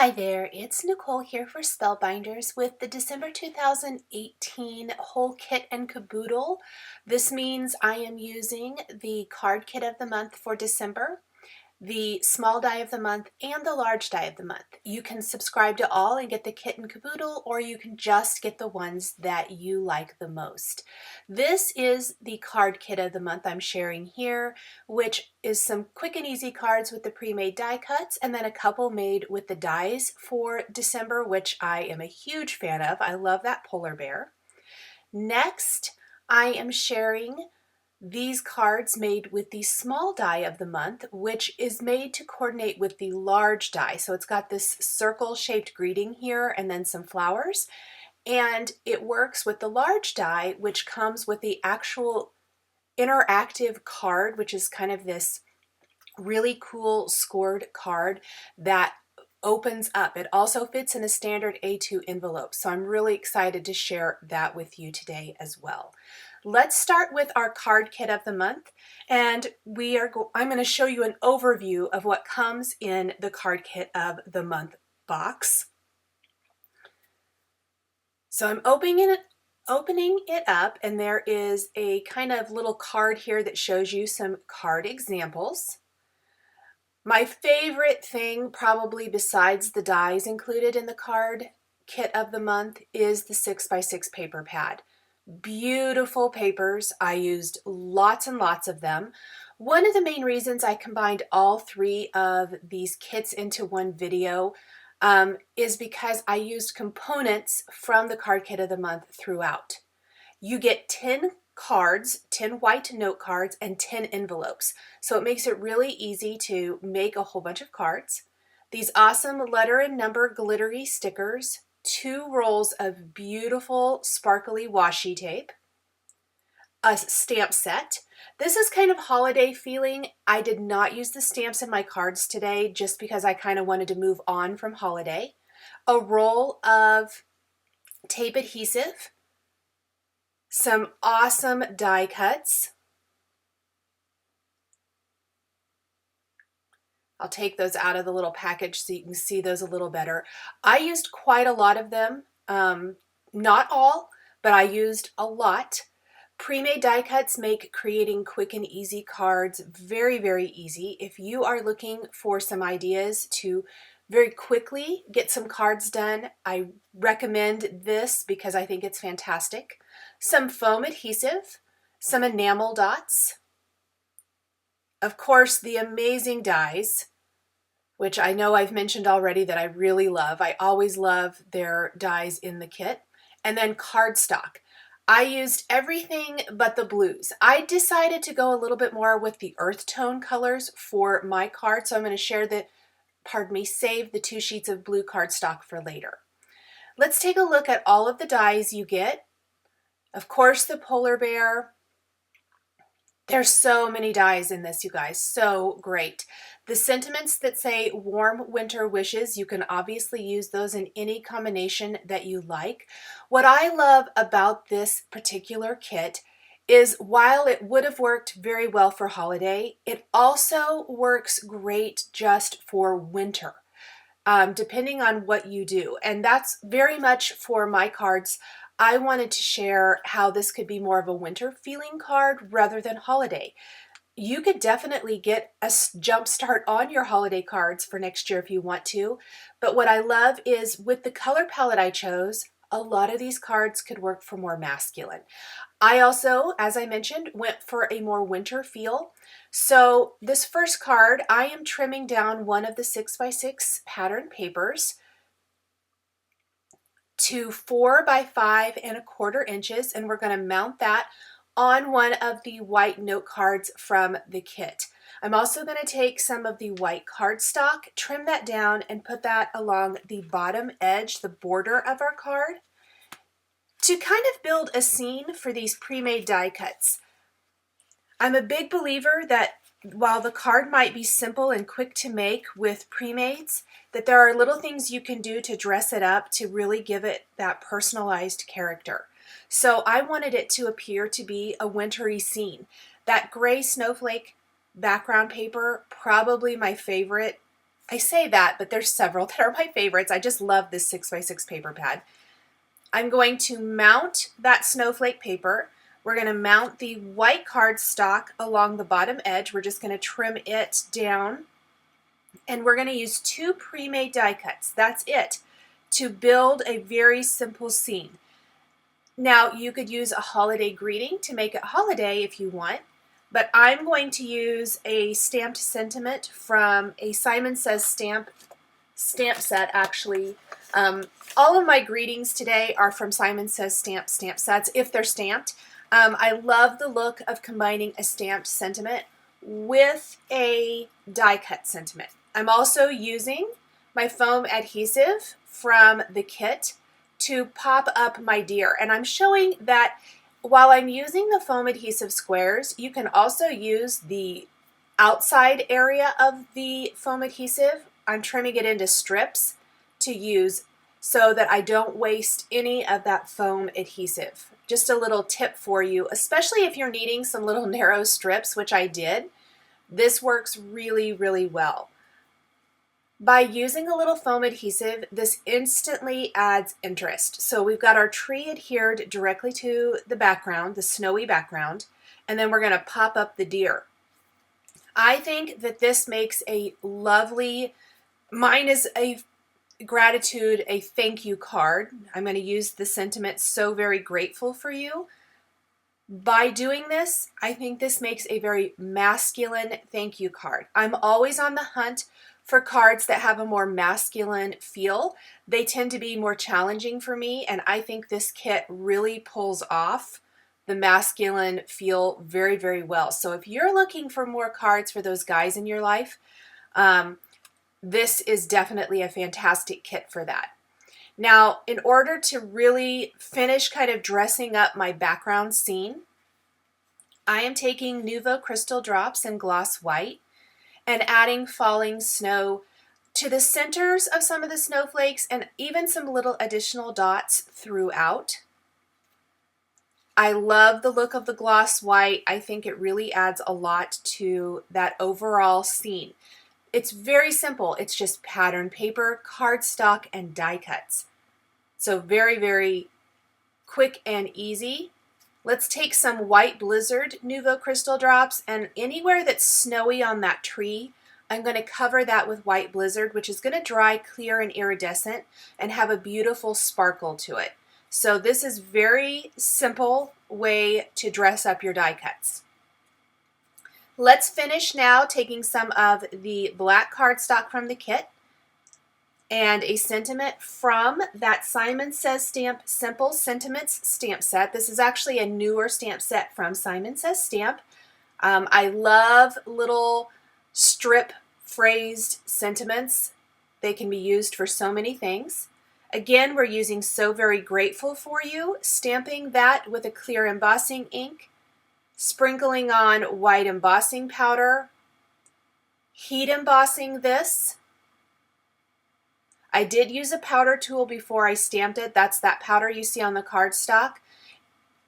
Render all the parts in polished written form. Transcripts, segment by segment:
Hi there, it's Nicole here for Spellbinders with the December 2018 whole kit and caboodle. This means I am using the card kit of the month for December, the small die of the month, and the large die of the month. You can subscribe to all and get the kit and caboodle, or you can just get the ones that you like the most. This is the card kit of the month I'm sharing here, which is some quick and easy cards with the pre-made die cuts, and then a couple made with the dies for December, which I am a huge fan of. I love that polar bear. Next, I am sharing these cards made with the small die of the month, which is made to coordinate with the large die. So it's got this circle-shaped greeting here and then some flowers. And it works with the large die, which comes with the actual interactive card, which is kind of this really cool scored card that opens up. It also fits in a standard A2 envelope, so I'm really excited to share that with you today as well. Let's start with our card kit of the month, and I'm going to show you an overview of what comes in the card kit of the month box. So I'm opening it up, and there is a kind of little card here that shows you some card examples. My favorite thing, probably besides the dies included in the card kit of the month, is the 6x6 paper pad. Beautiful papers. I used lots and lots of them. One of the main reasons I combined all three of these kits into one video is because I used components from the card kit of the month throughout. You get 10 cards, 10 white note cards, and 10 envelopes. So it makes it really easy to make a whole bunch of cards. These awesome letter and number glittery stickers, 2 rolls of beautiful sparkly washi tape, a stamp set. This is kind of holiday feeling. I did not use the stamps in my cards today just because I kind of wanted to move on from holiday. A roll of tape adhesive, some awesome die cuts. I'll take those out of the little package so you can see those a little better. I used quite a lot of them. Not all, but I used a lot. Pre-made die cuts make creating quick and easy cards very, very easy. If you are looking for some ideas to very quickly get some cards done, I recommend this because I think it's fantastic. Some foam adhesive, some enamel dots, of course the amazing dies, which I know I've mentioned already that I really love. I always love their dies in the kit. And then cardstock. I used everything but the blues. I decided to go a little bit more with the earth tone colors for my card, so I'm going to save the 2 sheets of blue cardstock for later. Let's take a look at all of the dies you get. Of course, the polar bear. There's so many dies in this, you guys. So great. The sentiments that say warm winter wishes, you can obviously use those in any combination that you like. What I love about this particular kit is while it would have worked very well for holiday, it also works great just for winter, depending on what you do. And that's very much for my cards. I wanted to share how this could be more of a winter feeling card rather than holiday. You could definitely get a jump start on your holiday cards for next year if you want to. But what I love is with the color palette I chose, a lot of these cards could work for more masculine. I also, as I mentioned, went for a more winter feel. So this first card, I am trimming down one of the 6x6 pattern papers to 4 by 5¼ inches, and we're going to mount that on one of the white note cards from the kit. I'm also going to take some of the white cardstock, trim that down, and put that along the bottom edge, the border of our card, to kind of build a scene for these pre-made die cuts. I'm a big believer that while the card might be simple and quick to make with pre-mades, that there are little things you can do to dress it up to really give it that personalized character. So I wanted it to appear to be a wintry scene. That gray snowflake background paper, probably my favorite I say that, but there's several that are my favorites. I just love this 6x6 paper pad. I'm going to mount that snowflake paper. We're going to mount the white cardstock along the bottom edge. We're just going to trim it down. And we're going to use 2 pre-made die cuts. That's it, to build a very simple scene. Now, you could use a holiday greeting to make it holiday if you want, but I'm going to use a stamped sentiment from a Simon Says stamp set, actually. All of my greetings today are from Simon Says stamp sets, if they're stamped. I love the look of combining a stamped sentiment with a die cut sentiment. I'm also using my foam adhesive from the kit to pop up my deer. And I'm showing that while I'm using the foam adhesive squares, you can also use the outside area of the foam adhesive. I'm trimming it into strips to use so that I don't waste any of that foam adhesive. Just a little tip for you, especially if you're needing some little narrow strips, which I did. This works really, really well. By using a little foam adhesive, this instantly adds interest. So we've got our tree adhered directly to the background, the snowy background, and then we're going to pop up the deer. I think that this makes a lovely, mine is a gratitude, a thank you card. I'm going to use the sentiment, so very grateful for you. By doing this, I think this makes a very masculine thank you card. I'm always on the hunt for cards that have a more masculine feel. They tend to be more challenging for me, and I think this kit really pulls off the masculine feel very, very well. So if you're looking for more cards for those guys in your life, this is definitely a fantastic kit for that. Now, in order to really finish kind of dressing up my background scene, I am taking Nuvo Crystal Drops in Gloss White and adding falling snow to the centers of some of the snowflakes and even some little additional dots throughout. I love the look of the gloss white. I think it really adds a lot to that overall scene. It's very simple. It's just pattern paper, cardstock, and die cuts. So very, very quick and easy. Let's take some White Blizzard Nuvo Crystal Drops, and anywhere that's snowy on that tree, I'm going to cover that with White Blizzard, which is going to dry clear and iridescent and have a beautiful sparkle to it. So this is very simple way to dress up your die cuts. Let's finish now taking some of the black cardstock from the kit and a sentiment from that Simon Says Stamp Simple Sentiments stamp set. This is actually a newer stamp set from Simon Says Stamp. I love little strip phrased sentiments. They can be used for so many things. Again, we're using So Very Grateful for You, stamping that with a clear embossing ink, sprinkling on white embossing powder, heat embossing this. I did use a powder tool before I stamped it. That's that powder you see on the cardstock.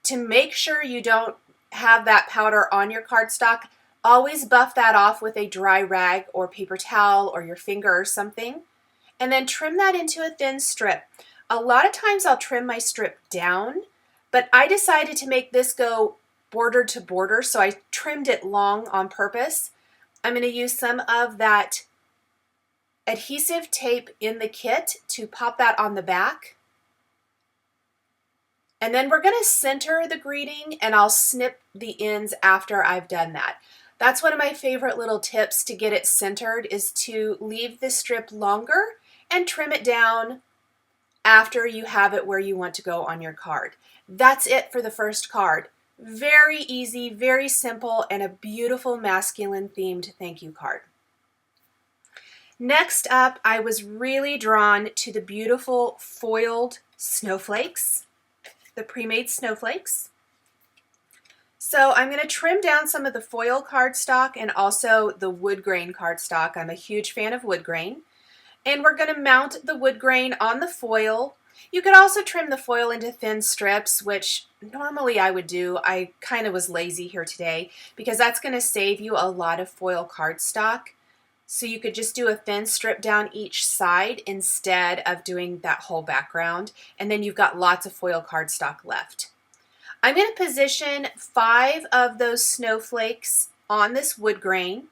To make sure you don't have that powder on your cardstock, always buff that off with a dry rag or paper towel or your finger or something. And then trim that into a thin strip. A lot of times I'll trim my strip down, but I decided to make this go border to border, so I trimmed it long on purpose. I'm going to use some of that adhesive tape in the kit to pop that on the back. And then we're going to center the greeting, and I'll snip the ends after I've done that. That's one of my favorite little tips to get it centered, is to leave the strip longer and trim it down after you have it where you want to go on your card. That's it for the first card. Very easy, very simple, and a beautiful masculine themed thank you card. Next up, I was really drawn to the beautiful foiled snowflakes, the pre-made snowflakes. So I'm going to trim down some of the foil cardstock and also the wood grain cardstock. I'm a huge fan of wood grain. And we're going to mount the wood grain on the foil. You could also trim the foil into thin strips, which normally I would do. I kind of was lazy here today because that's going to save you a lot of foil cardstock. So you could just do a thin strip down each side instead of doing that whole background. And then you've got lots of foil cardstock left. I'm going to position 5 of those snowflakes on this wood grain.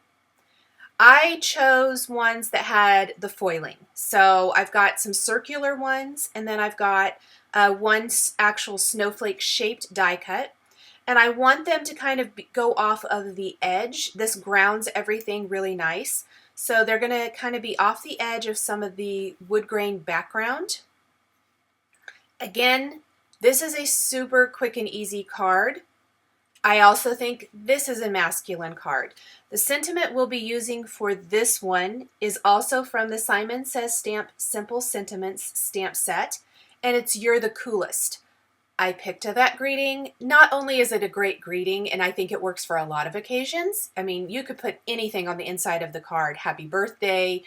I chose ones that had the foiling. So I've got some circular ones, and then I've got one actual snowflake shaped die cut. And I want them to kind of go off of the edge. This grounds everything really nice. So they're going to kind of be off the edge of some of the wood grain background. Again, this is a super quick and easy card. I also think this is a masculine card. The sentiment we'll be using for this one is also from the Simon Says Stamp Simple Sentiments stamp set, and it's "You're the Coolest." I picked that greeting. Not only is it a great greeting, and I think it works for a lot of occasions. I mean, you could put anything on the inside of the card. Happy birthday,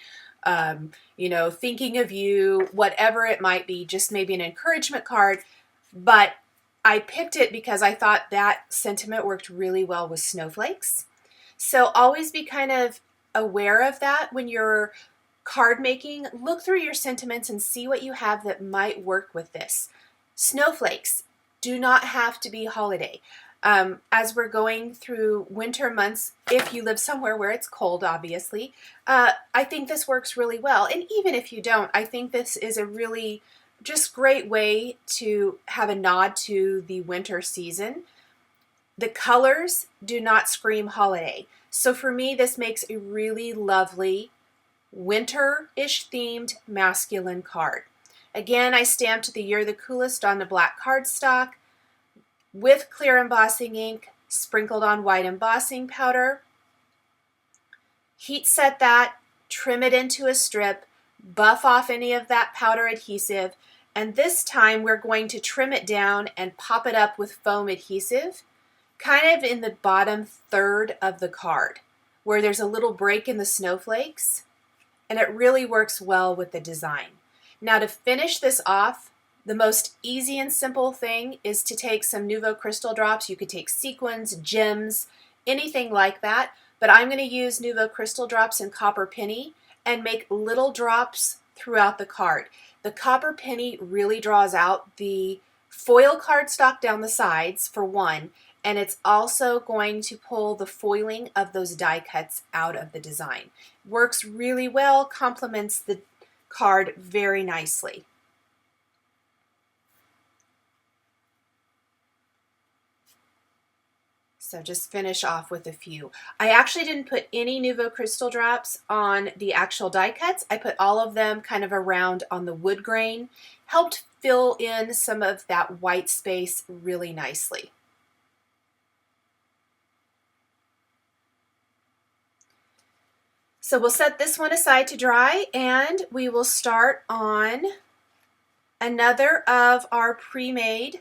you know, thinking of you, whatever it might be, just maybe an encouragement card. But I picked it because I thought that sentiment worked really well with snowflakes. So always be kind of aware of that when you're card making. Look through your sentiments and see what you have that might work with this. Snowflakes do not have to be holiday. As we're going through winter months, if you live somewhere where it's cold, obviously, I think this works really well. And even if you don't, I think this is a really just great way to have a nod to the winter season. The colors do not scream holiday. So for me, this makes a really lovely winter-ish themed masculine card. Again, I stamped the "You're the Coolest" on the black cardstock with clear embossing ink, sprinkled on white embossing powder. Heat set that, trim it into a strip, buff off any of that powder adhesive, and this time we're going to trim it down and pop it up with foam adhesive, kind of in the bottom third of the card, where there's a little break in the snowflakes, and it really works well with the design. Now to finish this off, the most easy and simple thing is to take some Nuvo crystal drops. You could take sequins, gems, anything like that, but I'm going to use Nuvo crystal drops in copper penny and make little drops throughout the card. The copper penny really draws out the foil cardstock down the sides, for one, and it's also going to pull the foiling of those die cuts out of the design. Works really well, complements the card very nicely. So just finish off with a few. I actually didn't put any Nuvo crystal drops on the actual die cuts. I put all of them kind of around on the wood grain. Helped fill in some of that white space really nicely. So we'll set this one aside to dry, and we will start on another of our pre-made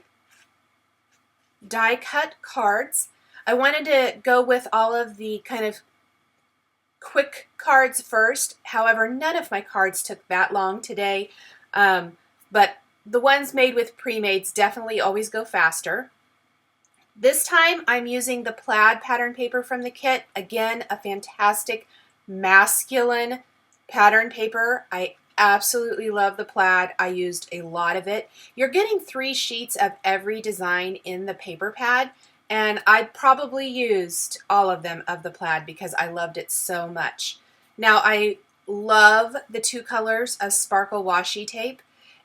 die cut cards. I wanted to go with all of the kind of quick cards first. However, none of my cards took that long today, but the ones made with pre-mades definitely always go faster. This time I'm using the plaid pattern paper from the kit. Again, a fantastic masculine pattern paper. I absolutely love the plaid. I used a lot of it. You're getting 3 sheets of every design in the paper pad, and I probably used all of them of the plaid because I loved it so much. Now I love the 2 colors of sparkle washi tape.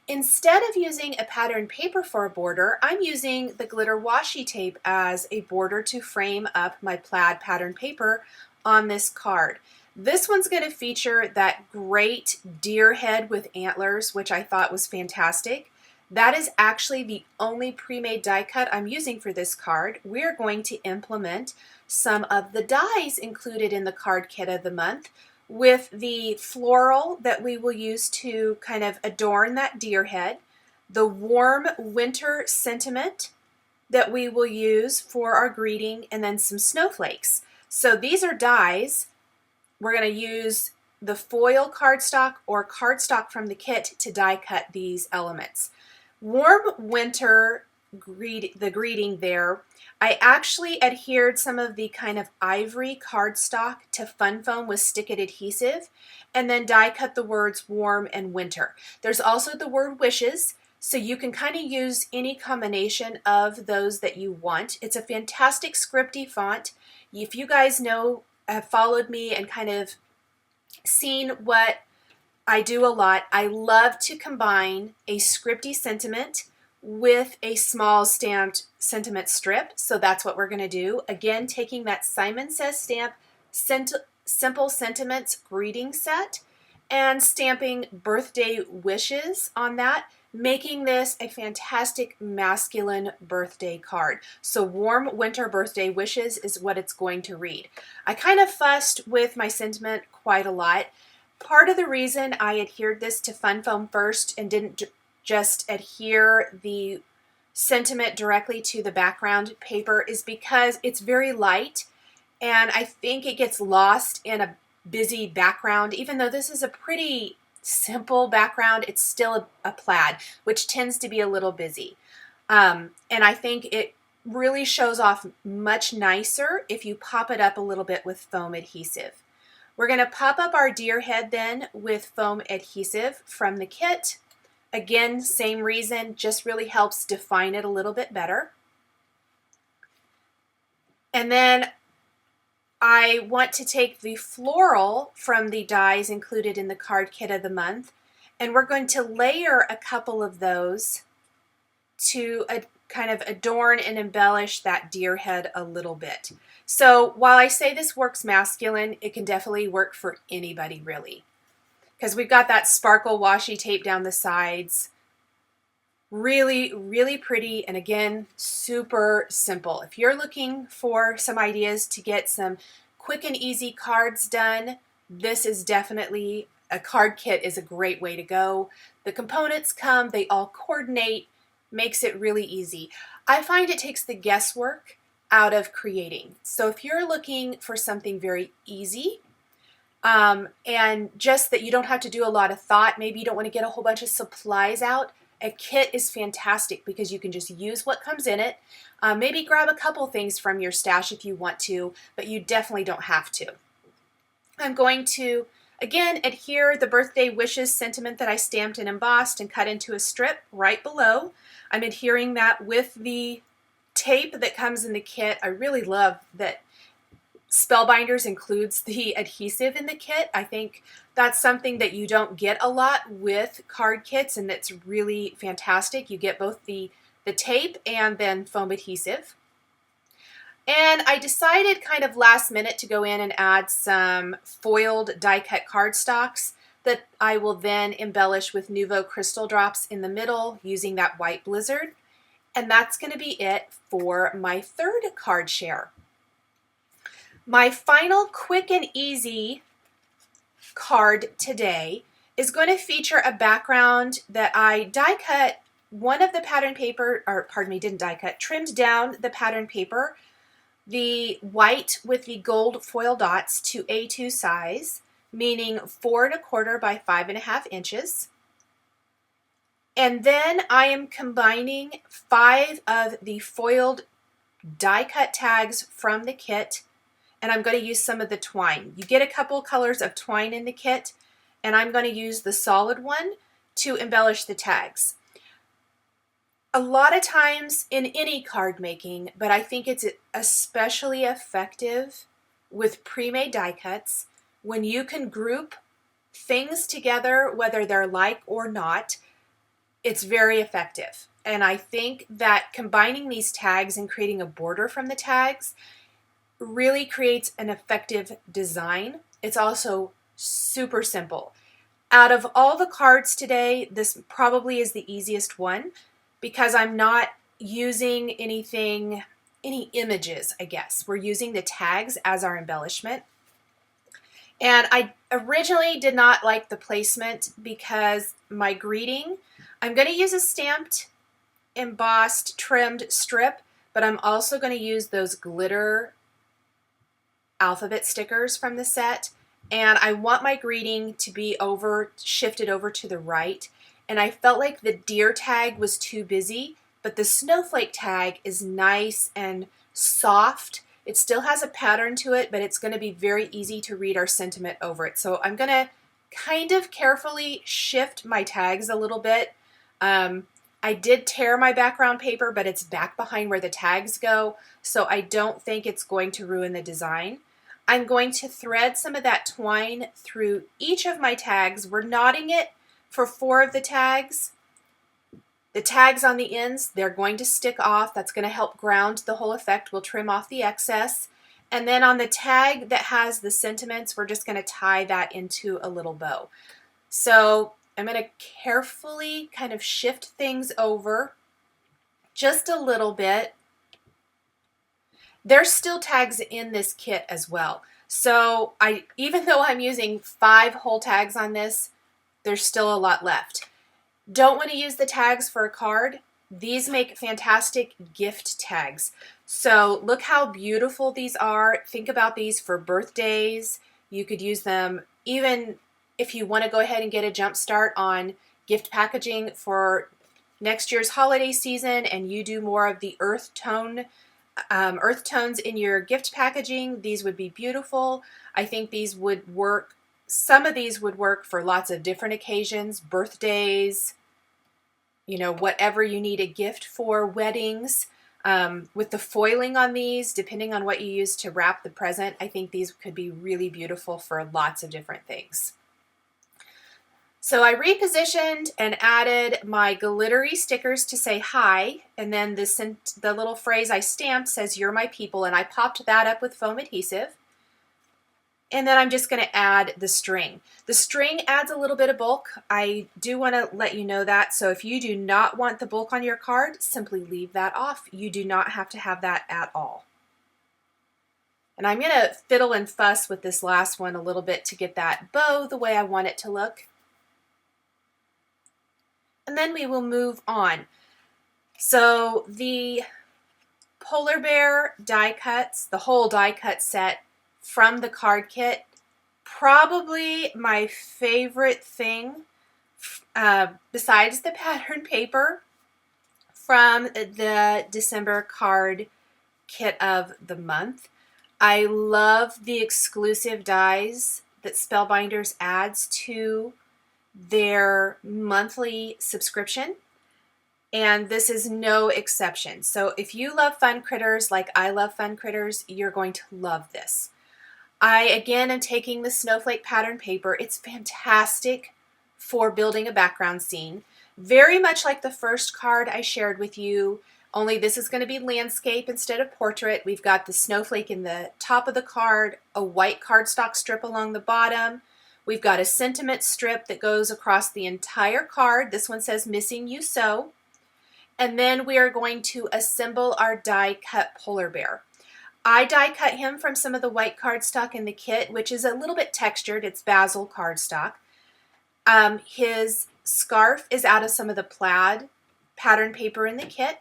Instead of using a pattern paper for a border, I'm using the glitter washi tape as a border to frame up my plaid pattern paper on this card. This one's going to feature that great deer head with antlers, which I thought was fantastic. That is actually the only pre-made die cut I'm using for this card. We're going to implement some of the dies included in the card kit of the month with the floral that we will use to kind of adorn that deer head, the warm winter sentiment that we will use for our greeting, and then some snowflakes. So these are dies. We're going to use the foil cardstock or cardstock from the kit to die cut these elements. Warm winter the greeting there, I actually adhered some of the kind of ivory cardstock to Fun Foam with Stick It adhesive, and then die cut the words warm and winter. There's also the word wishes, so you can kind of use any combination of those that you want. It's a fantastic scripty font. If you guys know, have followed me and kind of seen what I do a lot, I love to combine a scripty sentiment with a small stamped sentiment strip. So that's what we're going to do. Again, taking that Simon Says stamp Simple Sentiments greeting set and stamping birthday wishes on that, making this a fantastic masculine birthday card. So warm winter birthday wishes is what it's going to read. I kind of fussed with my sentiment quite a lot. Part of the reason I adhered this to Fun Foam first and didn't just adhere the sentiment directly to the background paper is because it's very light, and I think it gets lost in a busy background. Even though this is a pretty simple background, it's still a plaid, which tends to be a little busy. And I think it really shows off much nicer if you pop it up a little bit with foam adhesive. We're going to pop up our deer head then with foam adhesive from the kit. Again, same reason, just really helps define it a little bit better. And then I want to take the floral from the dies included in the card kit of the month, and we're going to layer a couple of those to kind of adorn and embellish that deer head a little bit. So while I say this works masculine, it can definitely work for anybody really, because we've got that sparkle washi tape down the sides. Really, really pretty, and again, super simple. If you're looking for some ideas to get some quick and easy cards done, this is definitely, a card kit is a great way to go. The components come, they all coordinate, makes it really easy. I find it takes the guesswork out of creating. So if you're looking for something very easy, and just that you don't have to do a lot of thought, maybe you don't want to get a whole bunch of supplies out, a kit is fantastic because you can just use what comes in it. Maybe grab a couple things from your stash if you want to, but you definitely don't have to. I'm going to, again, adhere the birthday wishes sentiment that I stamped and embossed and cut into a strip right below. I'm adhering that with the tape that comes in the kit. I really love that Spellbinders includes the adhesive in the kit. I think that's something that you don't get a lot with card kits, and that's really fantastic. You get both the tape and then foam adhesive. And I decided kind of last minute to go in and add some foiled die cut cardstocks that I will then embellish with Nuvo crystal drops in the middle using that white blizzard. And that's going to be it for my third card share. My final quick and easy card today is going to feature a background that I die cut one of the pattern paper, or pardon me, didn't die cut, trimmed down the pattern paper, the white with the gold foil dots to A2 size, meaning 4 1/4 by 5.5 inches. And then I am combining 5 of the foiled die cut tags from the kit, and I'm going to use some of the twine. You get a couple colors of twine in the kit, and I'm going to use the solid one to embellish the tags. A lot of times in any card making, but I think it's especially effective with pre-made die cuts, when you can group things together, whether they're like or not, it's very effective. And I think that combining these tags and creating a border from the tags really creates an effective design. It's also super simple. Out of all the cards today, this probably is the easiest one because I'm not using any images, I guess. We're using the tags as our embellishment. And I originally did not like the placement because my greeting, I'm going to use a stamped, embossed, trimmed strip, but I'm also going to use those glitter alphabet stickers from the set. And I want my greeting to be shifted over to the right. And I felt like the deer tag was too busy, but the snowflake tag is nice and soft. It still has a pattern to it, but it's going to be very easy to read our sentiment over it. So I'm going to kind of carefully shift my tags a little bit. I did tear my background paper, but it's back behind where the tags go, so I don't think it's going to ruin the design. I'm going to thread some of that twine through each of my tags. We're knotting it for 4 of the tags. The tags on the ends, they're going to stick off. That's going to help ground the whole effect. We'll trim off the excess. And then on the tag that has the sentiments, we're just going to tie that into a little bow. So I'm going to carefully kind of shift things over just a little bit. There's still tags in this kit as well. So even though I'm using 5 whole tags on this, there's still a lot left. Don't want to use the tags for a card. These make fantastic gift tags. So look how beautiful these are. Think about these for birthdays. You could use them even if you want to go ahead and get a jump start on gift packaging for next year's holiday season, and you do more of the earth tones in your gift packaging. These would be beautiful. I think these would work. Some of these would work for lots of different occasions, birthdays, you know, whatever you need a gift for, weddings. With the foiling on these, depending on what you use to wrap the present, I think these could be really beautiful for lots of different things. So I repositioned and added my glittery stickers to say hi, and then the little phrase I stamped says, "You're my people," and I popped that up with foam adhesive. And then I'm just going to add the string. The string adds a little bit of bulk. I do want to let you know that. So if you do not want the bulk on your card, simply leave that off. You do not have to have that at all. And I'm going to fiddle and fuss with this last one a little bit to get that bow the way I want it to look. And then we will move on. So the polar bear die cuts, the whole die cut set from the card kit, probably my favorite thing besides the pattern paper from the December card kit of the month. I love the exclusive dies that Spellbinders adds to their monthly subscription, and this is no exception. So if you love fun critters like I love fun critters, you're going to love this. I, again, am taking the snowflake pattern paper. It's fantastic for building a background scene. Very much like the first card I shared with you, only this is going to be landscape instead of portrait. We've got the snowflake in the top of the card, a white cardstock strip along the bottom. We've got a sentiment strip that goes across the entire card. This one says, "Missing you so." And then we are going to assemble our die cut polar bear. I die cut him from some of the white cardstock in the kit, which is a little bit textured. It's basil cardstock. His scarf is out of some of the plaid pattern paper in the kit.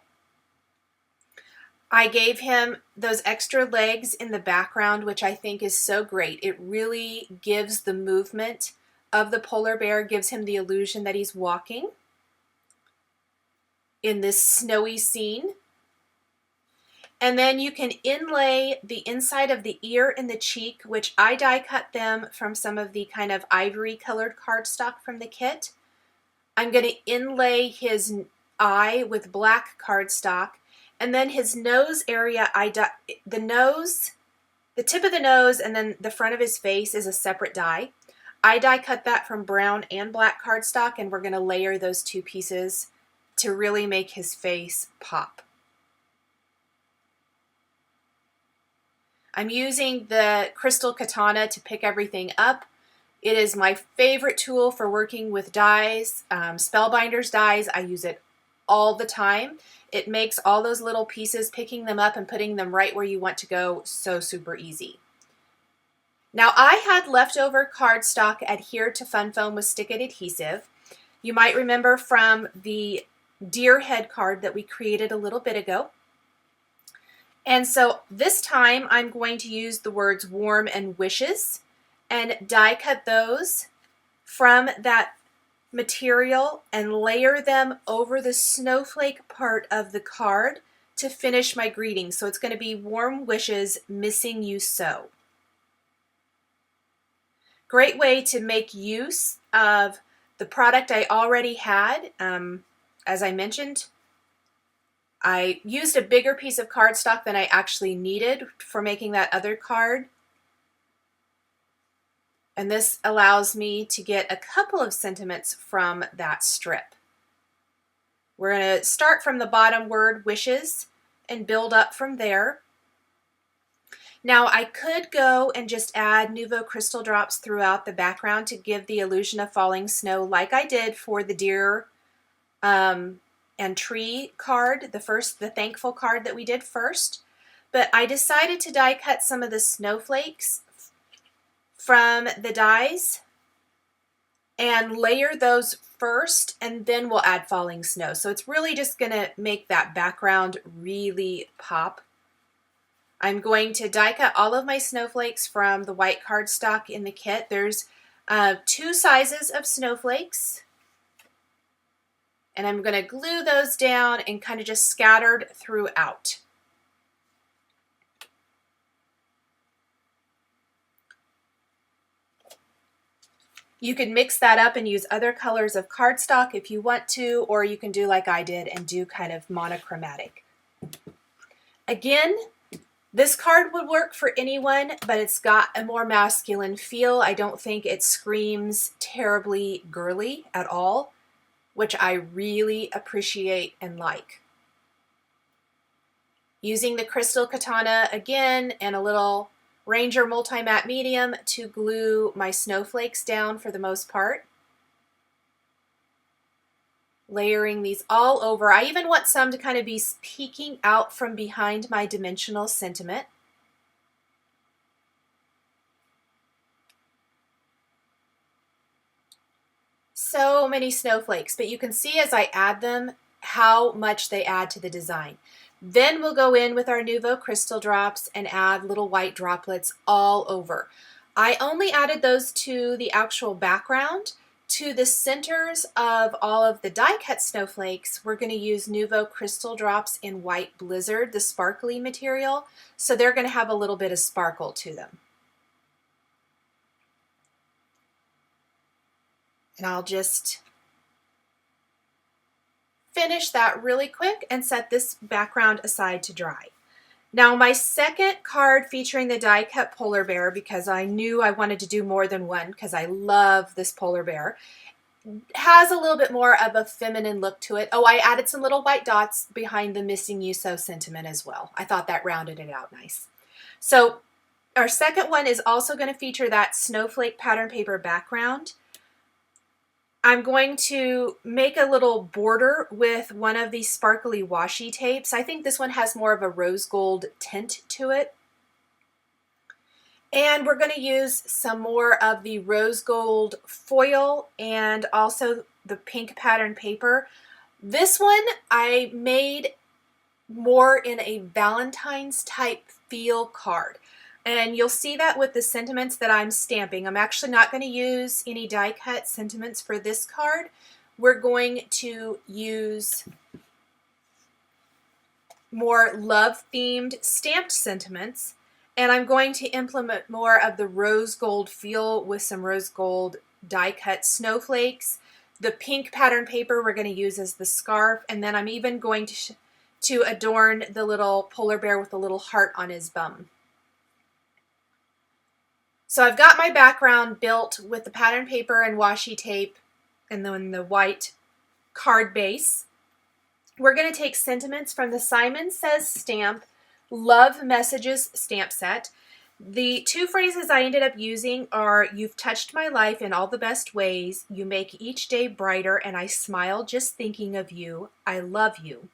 I gave him those extra legs in the background, which I think is so great. It really gives the movement of the polar bear, gives him the illusion that he's walking in this snowy scene. And then you can inlay the inside of the ear and the cheek, which I die cut them from some of the kind of ivory colored cardstock from the kit. I'm going to inlay his eye with black cardstock, and then his nose area, the tip of the nose and then the front of his face is a separate die. I die cut that from brown and black cardstock, and we're going to layer those two pieces to really make his face pop. I'm using the crystal katana to pick everything up. It is my favorite tool for working with dies, Spellbinders dies. I use it all the time. It makes all those little pieces, picking them up and putting them right where you want to go, so super easy. Now I had leftover cardstock adhered to Fun Foam with Stick-It adhesive. You might remember from the deer head card that we created a little bit ago. And so this time I'm going to use the words warm and wishes and die cut those from that material and layer them over the snowflake part of the card to finish my greeting. So it's going to be warm wishes, missing you so. Great way to make use of the product I already had. As I mentioned, I used a bigger piece of cardstock than I actually needed for making that other card. And this allows me to get a couple of sentiments from that strip. We're going to start from the bottom word, wishes, and build up from there. Now I could go and just add Nuvo crystal drops throughout the background to give the illusion of falling snow like I did for the deer and tree card, the thankful card that we did first. But I decided to die cut some of the snowflakes from the dies and layer those first, and then we'll add falling snow. So it's really just going to make that background really pop. I'm going to die cut all of my snowflakes from the white cardstock in the kit. There's 2 sizes of snowflakes, and I'm going to glue those down and kind of just scattered throughout. You can mix that up and use other colors of cardstock if you want to, or you can do like I did and do kind of monochromatic. Again, this card would work for anyone, but it's got a more masculine feel. I don't think it screams terribly girly at all, which I really appreciate and like. Using the crystal katana again and a little Ranger multi-matte medium to glue my snowflakes down for the most part. Layering these all over. I even want some to kind of be peeking out from behind my dimensional sentiment. So many snowflakes, but you can see as I add them how much they add to the design. Then we'll go in with our Nuvo crystal drops and add little white droplets all over. I only added those to the actual background. To the centers of all of the die cut snowflakes, we're going to use Nuvo crystal drops in White Blizzard, the sparkly material, so they're going to have a little bit of sparkle to them. And I'll just finish that really quick and set this background aside to dry. Now my second card featuring the die cut polar bear, because I knew I wanted to do more than one because I love this polar bear, has a little bit more of a feminine look to it. Oh, I added some little white dots behind the missing you so sentiment as well. I thought that rounded it out nice. So our second one is also going to feature that snowflake pattern paper background. I'm going to make a little border with one of these sparkly washi tapes. I think this one has more of a rose gold tint to it. And we're going to use some more of the rose gold foil and also the pink pattern paper. This one I made more in a Valentine's type feel card. And you'll see that with the sentiments that I'm stamping. I'm actually not going to use any die cut sentiments for this card. We're going to use more love themed stamped sentiments. And I'm going to implement more of the rose gold feel with some rose gold die cut snowflakes. The pink pattern paper we're going to use as the scarf. And then I'm even going to adorn the little polar bear with a little heart on his bum. So I've got my background built with the pattern paper and washi tape and then the white card base. We're going to take sentiments from the Simon Says Stamp Love Messages stamp set. The 2 phrases I ended up using are, "You've touched my life in all the best ways. You make each day brighter and I smile just thinking of you. I love you."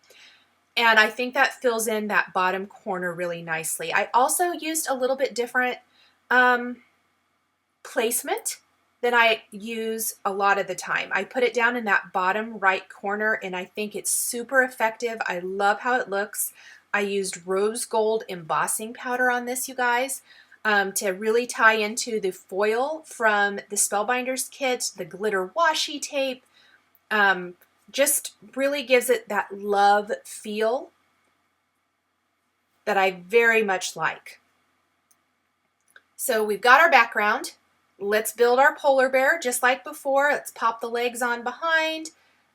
And I think that fills in that bottom corner really nicely. I also used a little bit different placement than I use a lot of the time. I put it down in that bottom right corner and I think it's super effective. I love how it looks. I used rose gold embossing powder on this, you guys. to really tie into the foil from the Spellbinders kit, the glitter washi tape. Just really gives it that love feel that I very much like. So we've got our background. Let's build our polar bear just like before. Let's pop the legs on behind.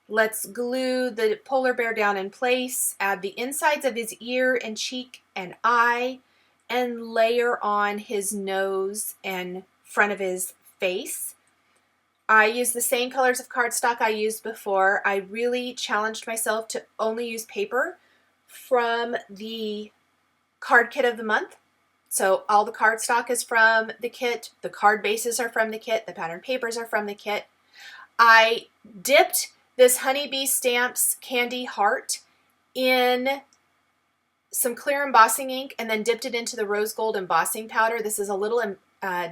Let's glue the polar bear down in place, add the insides of his ear and cheek and eye, and layer on his nose and front of his face. I use the same colors of cardstock I used before. I really challenged myself to only use paper from the card kit of the month. So all the cardstock is from the kit, the card bases are from the kit, the pattern papers are from the kit. I dipped this Honeybee Stamps Candy Heart in some clear embossing ink and then dipped it into the rose gold embossing powder. This is a little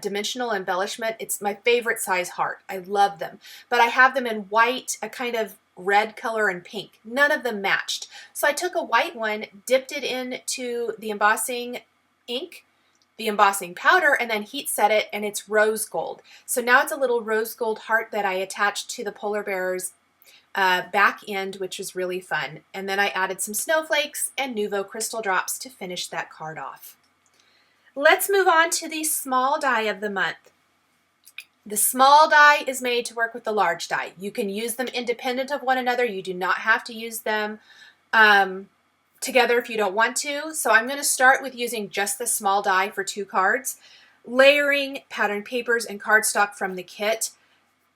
dimensional embellishment. It's my favorite size heart. I love them. But I have them in white, a kind of red color, and pink. None of them matched. So I took a white one, dipped it into the embossing ink, the embossing powder, and then heat set it, and it's rose gold. So now it's a little rose gold heart that I attached to the polar bear's back end, which was really fun. And then I added some snowflakes and Nuvo crystal drops to finish that card off. Let's move on to the small die of the month. The small die is made to work with the large die. You can use them independent of one another. You do not have to use them together if you don't want to. So I'm going to start with using just the small die for 2 cards, layering pattern papers and cardstock from the kit.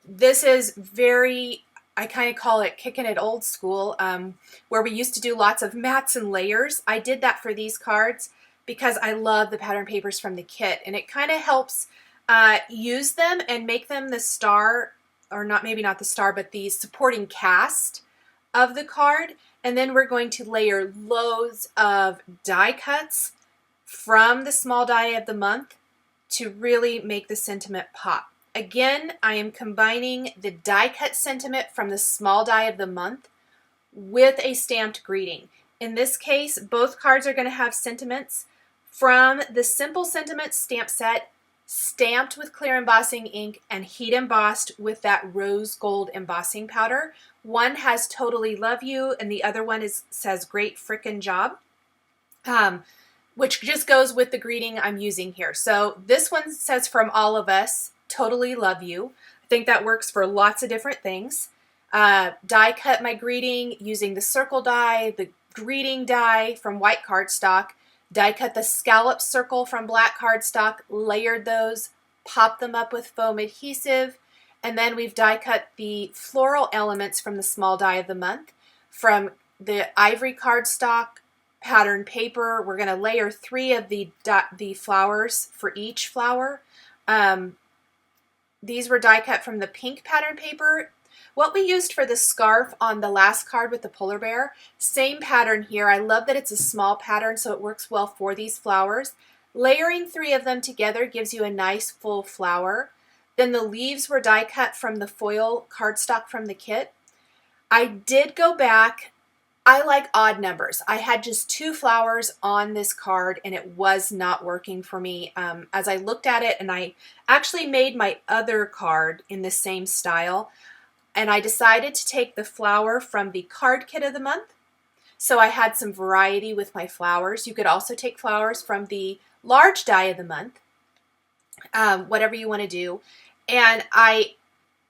This is very, I kind of call it kicking it old school, where we used to do lots of mats and layers. I did that for these cards because I love the pattern papers from the kit, and it kind of helps use them and make them the star, or not, maybe not the star, but the supporting cast of the card. And then we're going to layer loads of die cuts from the small die of the month to really make the sentiment pop. Again, I am combining the die cut sentiment from the small die of the month with a stamped greeting. In this case, both cards are going to have sentiments from the Simple Sentiments stamp set, stamped with clear embossing ink and heat embossed with that rose gold embossing powder. One has Totally Love You, and the other one says Great Frickin' Job, which just goes with the greeting I'm using here. So this one says From All of Us, Totally Love You. I think that works for lots of different things. Die cut my greeting using the circle die, the greeting die from white cardstock, die cut the scallop circle from black cardstock, layered those, popped them up with foam adhesive, and then we've die cut the floral elements from the small die of the month from the ivory cardstock pattern paper. We're going to layer 3 of the flowers for each flower. These were die cut from the pink pattern paper. What we used for the scarf on the last card with the polar bear, same pattern here. I love that it's a small pattern, so it works well for these flowers. Layering 3 of them together gives you a nice full flower. Then the leaves were die cut from the foil cardstock from the kit. I did go back. I like odd numbers. I had just 2 flowers on this card and it was not working for me as I looked at it, and I actually made my other card in the same style. And I decided to take the flower from the card kit of the month. So I had some variety with my flowers. You could also take flowers from the large die of the month, whatever you want to do. And I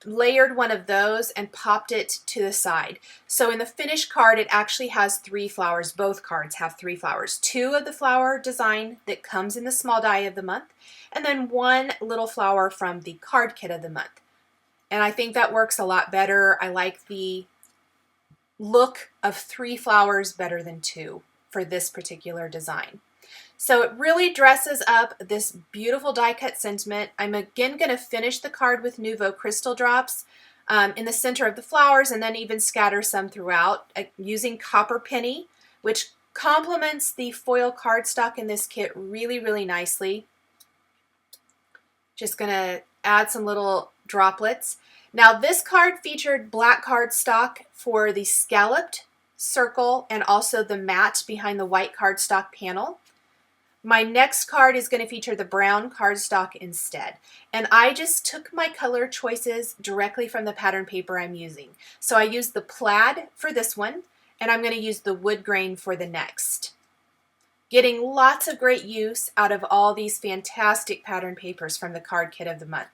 layered one of those and popped it to the side. So in the finished card, it actually has 3 flowers. Both cards have 3 flowers. 2 of the flower design that comes in the small die of the month, and then 1 little flower from the card kit of the month. And I think that works a lot better. I like the look of 3 flowers better than 2 for this particular design. So it really dresses up this beautiful die cut sentiment. I'm again going to finish the card with Nuvo crystal drops in the center of the flowers, and then even scatter some throughout using copper penny, which complements the foil cardstock in this kit really, really nicely. Just going to add some little droplets. Now this card featured black cardstock for the scalloped circle and also the matte behind the white cardstock panel. My next card is going to feature the brown cardstock instead. And I just took my color choices directly from the pattern paper I'm using. So I used the plaid for this one, and I'm going to use the wood grain for the next. Getting lots of great use out of all these fantastic pattern papers from the card kit of the month.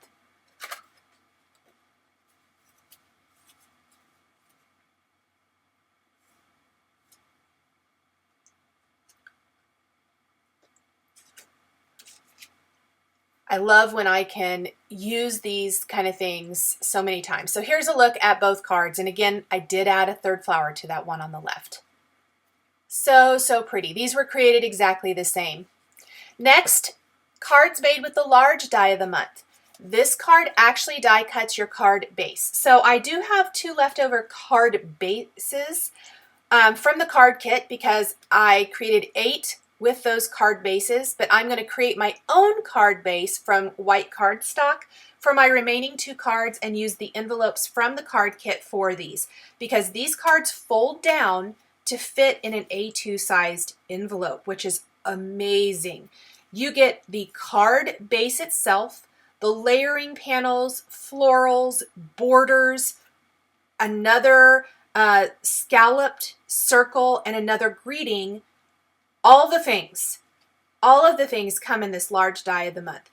I love when I can use these kind of things so many times. So here's a look at both cards. And again, I did add a third flower to that one on the left. So, so pretty. These were created exactly the same. Next, cards made with the large die of the month. This card actually die cuts your card base. So I do have 2 leftover card bases from the card kit because I created 8 with those card bases, but I'm going to create my own card base from white cardstock for my remaining 2 cards and use the envelopes from the card kit for these because these cards fold down to fit in an A2 sized envelope, which is amazing. You get the card base itself, the layering panels, florals, borders, another scalloped circle, and another greeting. All of the things come in this large die of the month.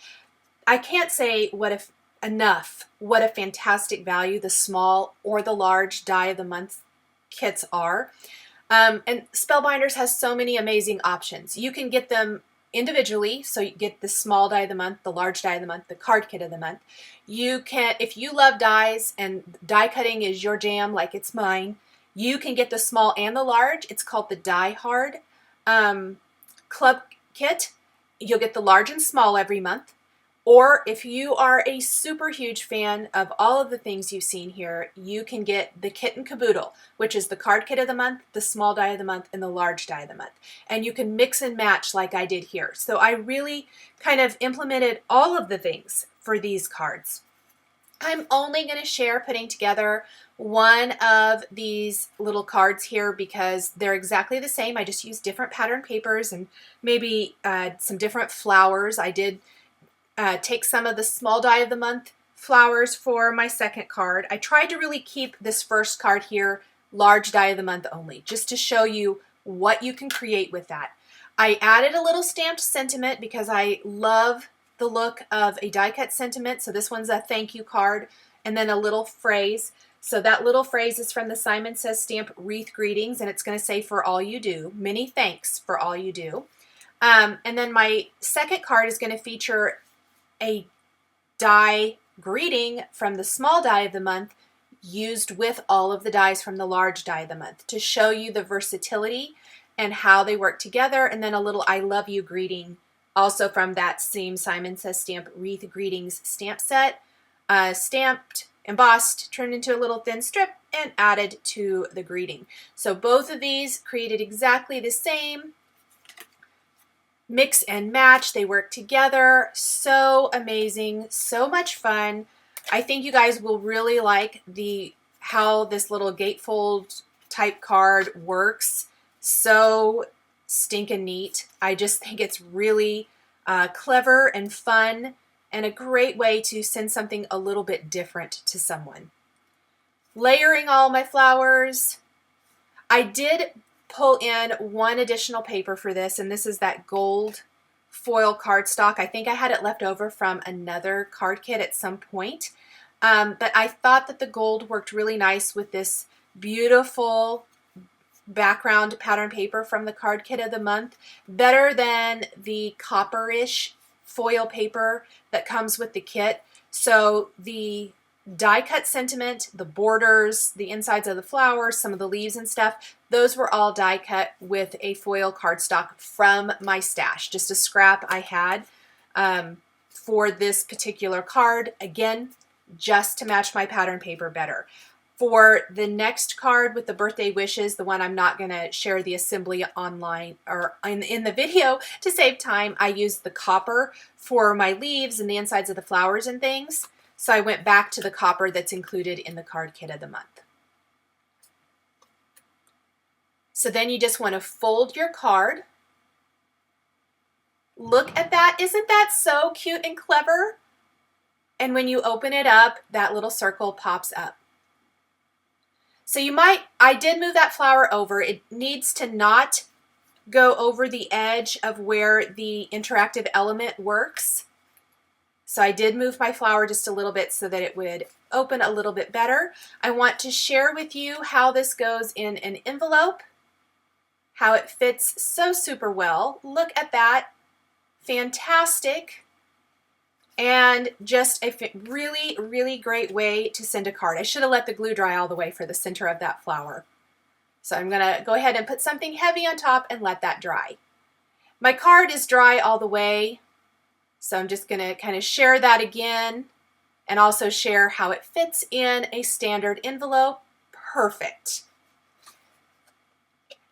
I can't say what a fantastic value the small or the large die of the month kits are. And Spellbinders has so many amazing options. You can get them individually, so you get the small die of the month, the large die of the month, the card kit of the month. You can, if you love dies and die cutting is your jam like it's mine, you can get the small and the large. It's called the Die Hard Club Kit. You'll get the large and small every month. Or if you are a super huge fan of all of the things you've seen here, you can get the Kit and Caboodle, which is the card kit of the month, the small die of the month, and the large die of the month. And you can mix and match like I did here. So I really kind of implemented all of the things for these cards. I'm only going to share putting together one of these little cards here because they're exactly the same. I just used different pattern papers and maybe some different flowers. I did take some of the small die of the month flowers for my second card. I tried to really keep this first card here large die of the month only, just to show you what you can create with that. I added a little stamped sentiment because I love the look of a die cut sentiment. So this one's a thank you card and then a little phrase. So that little phrase is from the Simon Says stamp Wreath Greetings, and it's going to say for all you do. Many thanks for all you do. And then my second card is going to feature a die greeting from the small die of the month used with all of the dies from the large die of the month to show you the versatility and how they work together. And then a little I love you greeting also from that same Simon Says stamp Wreath Greetings stamp set, stamped, embossed, turned into a little thin strip, and added to the greeting. So both of these created exactly the same. Mix and match, they work together. So amazing, so much fun. I think you guys will really like how this little gatefold type card works. So stinking neat. I just think it's really clever and fun and a great way to send something a little bit different to someone. Layering all my flowers. I did pull in one additional paper for this, and this is that gold foil cardstock. I think I had it left over from another card kit at some point, but I thought that the gold worked really nice with this beautiful background pattern paper from the card kit of the month, better than the copperish foil paper that comes with the kit. So the die cut sentiment, the borders, the insides of the flowers, some of the leaves and stuff, those were all die cut with a foil cardstock from my stash, just a scrap I had for this particular card, again, just to match my pattern paper better. For the next card with the birthday wishes, the one I'm not going to share the assembly online or in the video to save time, I used the copper for my leaves and the insides of the flowers and things. So I went back to the copper that's included in the card kit of the month. So then you just want to fold your card Look at that. Isn't that so cute and clever? And when you open it up, that little circle pops up. So I did move that flower over. It needs to not go over the edge of where the interactive element works. So I did move my flower just a little bit so that it would open a little bit better. I want to share with you how this goes in an envelope, how it fits so super well. Look at that. Fantastic. And just a really, really great way to send a card. I should have let the glue dry all the way for the center of that flower. So I'm gonna go ahead and put something heavy on top and let that dry. My card is dry all the way, so I'm just gonna kind of share that again and also share how it fits in a standard envelope. Perfect.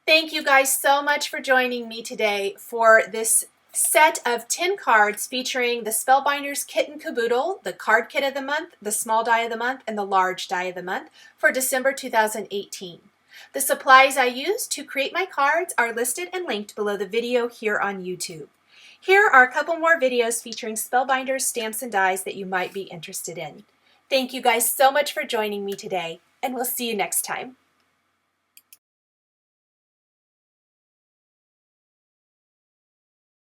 Thank you guys so much for joining me today for this set of 10 cards featuring the Spellbinders Kit and Caboodle, the card kit of the month, the small die of the month, and the large die of the month for December 2018. The supplies I used to create my cards are listed and linked below the video here on YouTube. Here are a couple more videos featuring Spellbinders, stamps, and dies that you might be interested in. Thank you guys so much for joining me today, and we'll see you next time.